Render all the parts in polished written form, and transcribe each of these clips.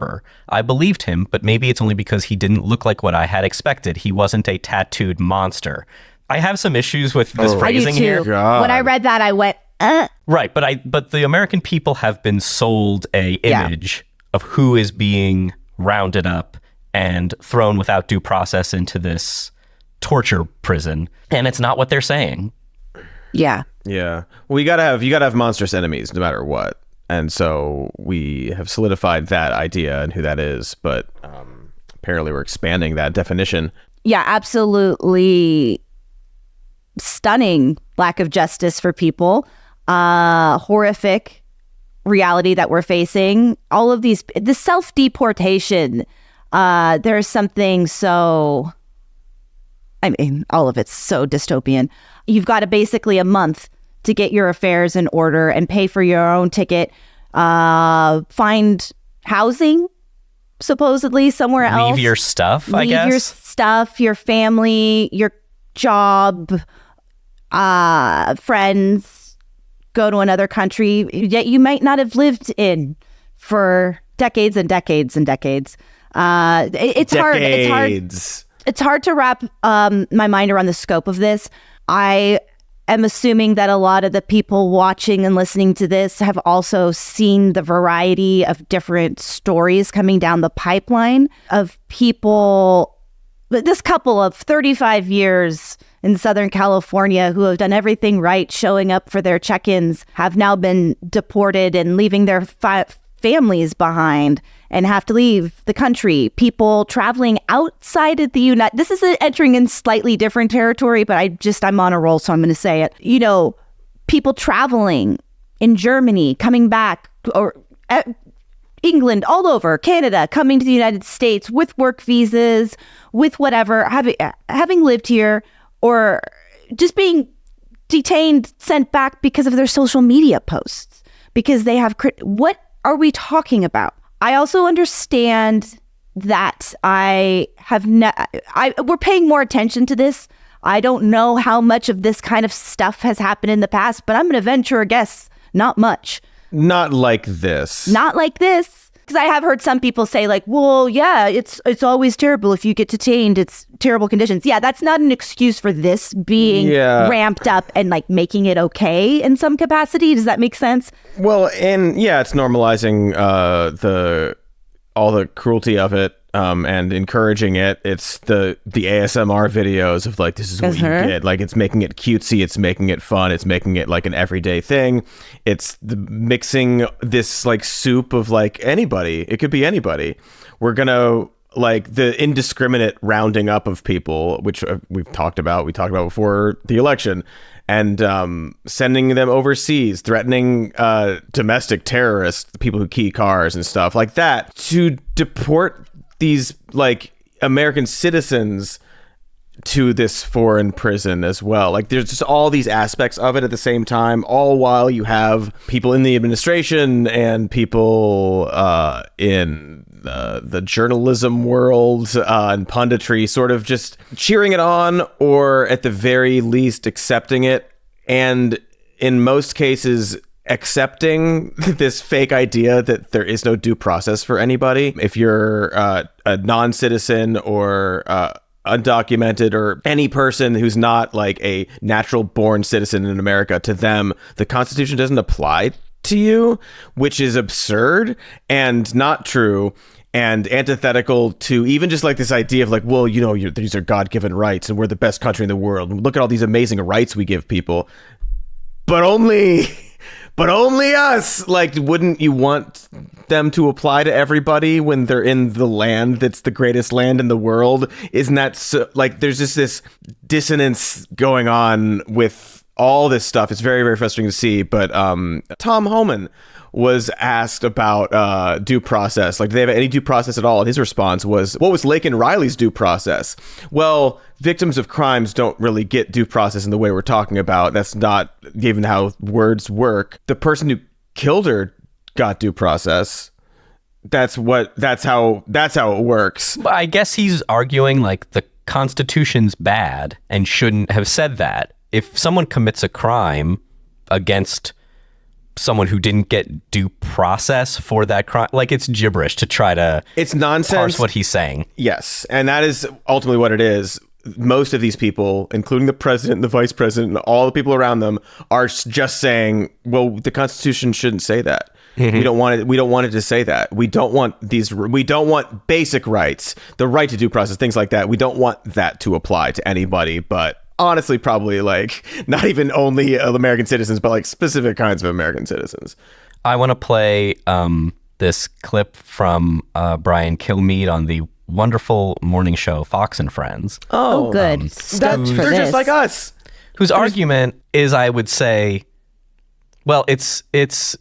murderer. I believed him, but maybe it's only because he didn't look like what I had expected. He wasn't a tattooed monster. I have some issues with this phrasing here. God. When I read that, I went, Right, but the American people have been sold a image of who is being rounded up and thrown without due process into this torture prison, and it's not what they're saying. Yeah. Yeah. Well, you gotta have monstrous enemies no matter what. And so we have solidified that idea and who that is, but apparently we're expanding that definition. Yeah, absolutely stunning lack of justice for people. Horrific reality that we're facing. All of these, the self-deportation, there's something so, I mean, all of it's so dystopian. You've got basically a month to get your affairs in order and pay for your own ticket, find housing, supposedly somewhere else. Leave your stuff, I guess. Leave your stuff, your family, your job, friends, go to another country that you might not have lived in for decades and decades and decades. It's hard. It's hard to wrap my mind around the scope of this. I am assuming that a lot of the people watching and listening to this have also seen the variety of different stories coming down the pipeline of people, this couple of 35 years in Southern California who have done everything right, showing up for their check-ins, have now been deported and leaving their families behind and have to leave the country. People traveling outside of the United... This is entering in slightly different territory, but I'm on a roll, so I'm going to say it. You know, people traveling in Germany, coming back, or England, all over, Canada, coming to the United States with work visas, with whatever, having lived here, or just being detained, sent back because of their social media posts, because they have... What are we talking about? I also understand that we're paying more attention to this. I don't know how much of this kind of stuff has happened in the past, but I'm going to venture a guess, not much. Not like this. Not like this. Because I have heard some people say like, well, yeah, it's always terrible if you get detained. It's terrible conditions. Yeah, that's not an excuse for this being ramped up and like making it okay in some capacity. Does that make sense? Well, and yeah, it's normalizing all the cruelty of it and encouraging it. It's the ASMR videos of like, this is what you get. Like, it's making it cutesy. It's making it fun. It's making it like an everyday thing. It's mixing this like soup of like anybody. It could be anybody. We're going to like the indiscriminate rounding up of people, which we talked about before the election, and sending them overseas, threatening domestic terrorists, people who key cars and stuff like that, to deport these like American citizens to this foreign prison as well. Like, there's just all these aspects of it at the same time, all while you have people in the administration and people in the journalism world and punditry sort of just cheering it on, or at the very least accepting it, and in most cases accepting this fake idea that there is no due process for anybody. If you're a non-citizen or undocumented, or any person who's not like a natural born citizen in America, to them the Constitution doesn't apply to you, which is absurd and not true, and antithetical to even just like this idea of like, well, you know, these are God-given rights and we're the best country in the world. Look at all these amazing rights we give people, but only us. Like, wouldn't you want them to apply to everybody when they're in the land that's the greatest land in the world? Isn't that so, like, there's just this dissonance going on with all this stuff. It's very, very frustrating to see. But Tom Homan was asked about due process. Like, do they have any due process at all? And his response was, what was Laken Riley's due process? Well, victims of crimes don't really get due process in the way we're talking about. That's not even how words work. The person who killed her got due process. That's how it works. But I guess he's arguing like the Constitution's bad and shouldn't have said that. If someone commits a crime against someone who didn't get due process for that crime. Like, it's gibberish to try to it's nonsense. Parse what he's saying. Yes, and that is ultimately what it is. Most of these people, including the president and the vice president and all the people around them, are just saying, well, the Constitution shouldn't say that. We don't want it. We don't want it to say that. We don't want these. We don't want basic rights, the right to due process, things like that. We don't want that to apply to anybody. But honestly, probably like not even only American citizens, but like specific kinds of American citizens. I want to play this clip from Brian Kilmeade on the wonderful morning show Fox and Friends. Oh, good. They're just like us. Whose argument is, I would say, well, it's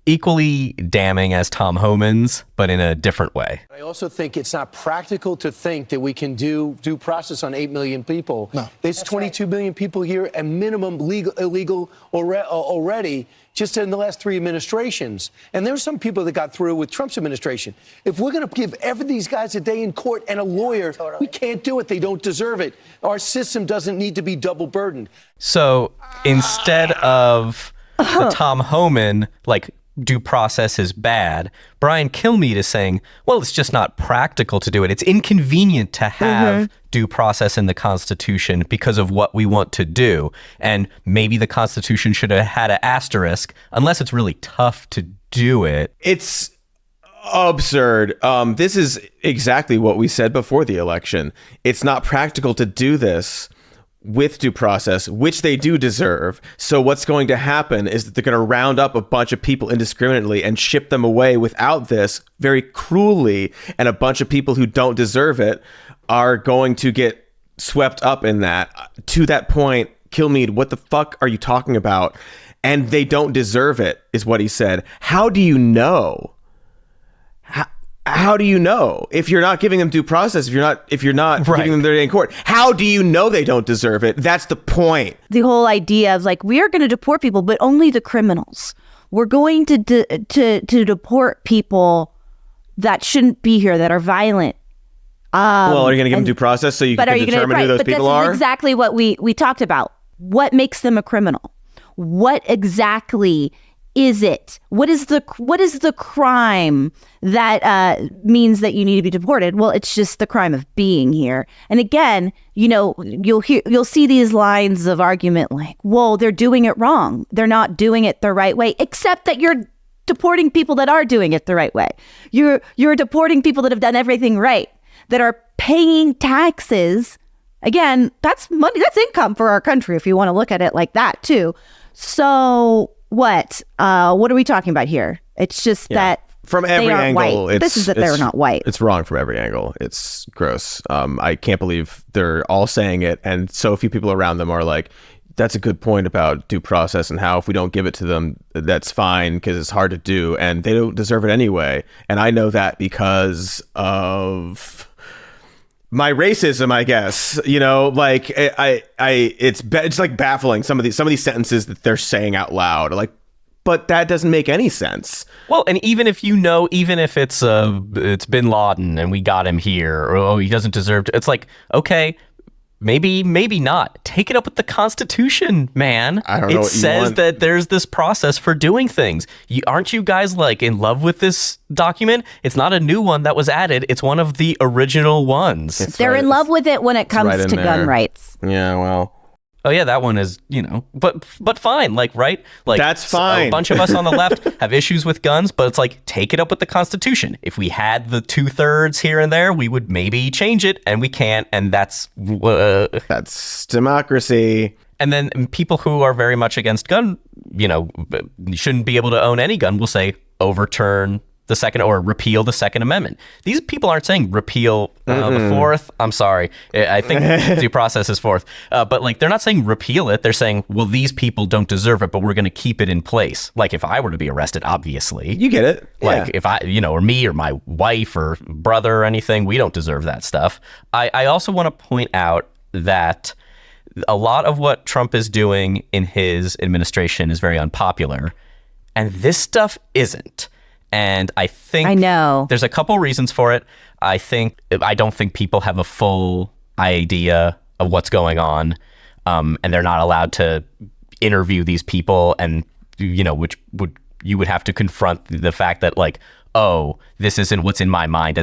equally damning as Tom Homan's, but in a different way. I also think it's not practical to think that we can do due process on 8 million people. No. There's 22 million people here, a minimum illegal already, just in the last 3 administrations. And there's some people that got through with Trump's administration. If we're going to give these guys a day in court and a lawyer, we can't do it. They don't deserve it. Our system doesn't need to be double burdened. So instead of the Tom Homan, like, due process is bad, Brian Kilmeade is saying, well, it's just not practical to do it. It's inconvenient to have due process in the Constitution because of what we want to do. And maybe the Constitution should have had an asterisk, unless it's really tough to do it. It's absurd. This is exactly what we said before the election. It's not practical to do this with due process, which they do deserve. So what's going to happen is that they're going to round up a bunch of people indiscriminately and ship them away without this very cruelly. And a bunch of people who don't deserve it are going to get swept up in that. To that point, Kilmeade, what the fuck are you talking about? And they don't deserve it, is what he said. How do you know? How do you know if you're not giving them due process? If you're not right. giving them their day in court, how do you know they don't deserve it? That's the point. The whole idea of like, we are going to deport people, but only the criminals. We're going to deport people that shouldn't be here, that are violent. Well, are you going to give them due process so you can determine who those people are? This is exactly what we talked about. What makes them a criminal? What exactly is it? What is the crime that means that you need to be deported? Well, it's just the crime of being here. And again, you'll see these lines of argument like, "Whoa, they're doing it wrong. They're not doing it the right way." Except that you're deporting people that are doing it the right way. You're deporting people that have done everything right, that are paying taxes. Again, that's money. That's income for our country if you want to look at it like that too. So what are we talking about here? It's just that from every angle, this is that they're not white. It's wrong from every angle. It's gross. I can't believe they're all saying it, and so few people around them are like, that's a good point about due process and how if we don't give it to them, that's fine because it's hard to do, and they don't deserve it anyway. And I know that because of my racism, I guess. Like it's like baffling some of these sentences that they're saying out loud. Like, but that doesn't make any sense. Well, and even if even if it's Bin Laden and we got him here, or he doesn't deserve to, it's like, okay, maybe not. Take it up with the Constitution, man. I don't know. It says that there's this process for doing things. Aren't you guys like in love with this document? It's not a new one that was added. It's one of the original ones. They're in love with it when it comes to gun rights. Yeah, well. Oh yeah, that one is, but fine, like, right? Like, that's fine. A bunch of us on the left have issues with guns, but it's like, take it up with the Constitution. If we had the 2/3 here and there, we would maybe change it, and we can't, and that's democracy. And then people who are very much against gun, shouldn't be able to own any gun, will say overturn the second or repeal the Second Amendment. These people aren't saying repeal the Fourth. I'm sorry. I think due process is Fourth. But like, they're not saying repeal it. They're saying, well, these people don't deserve it, but we're going to keep it in place. Like if I were to be arrested, obviously. You get it. Like if I, or me or my wife or brother or anything, we don't deserve that stuff. I also want to point out that a lot of what Trump is doing in his administration is very unpopular. And this stuff isn't. And I think there's a couple reasons for it. I don't think people have a full idea of what's going on, and they're not allowed to interview these people, and which would you would have to confront the fact that like, oh, this isn't what's in my mind as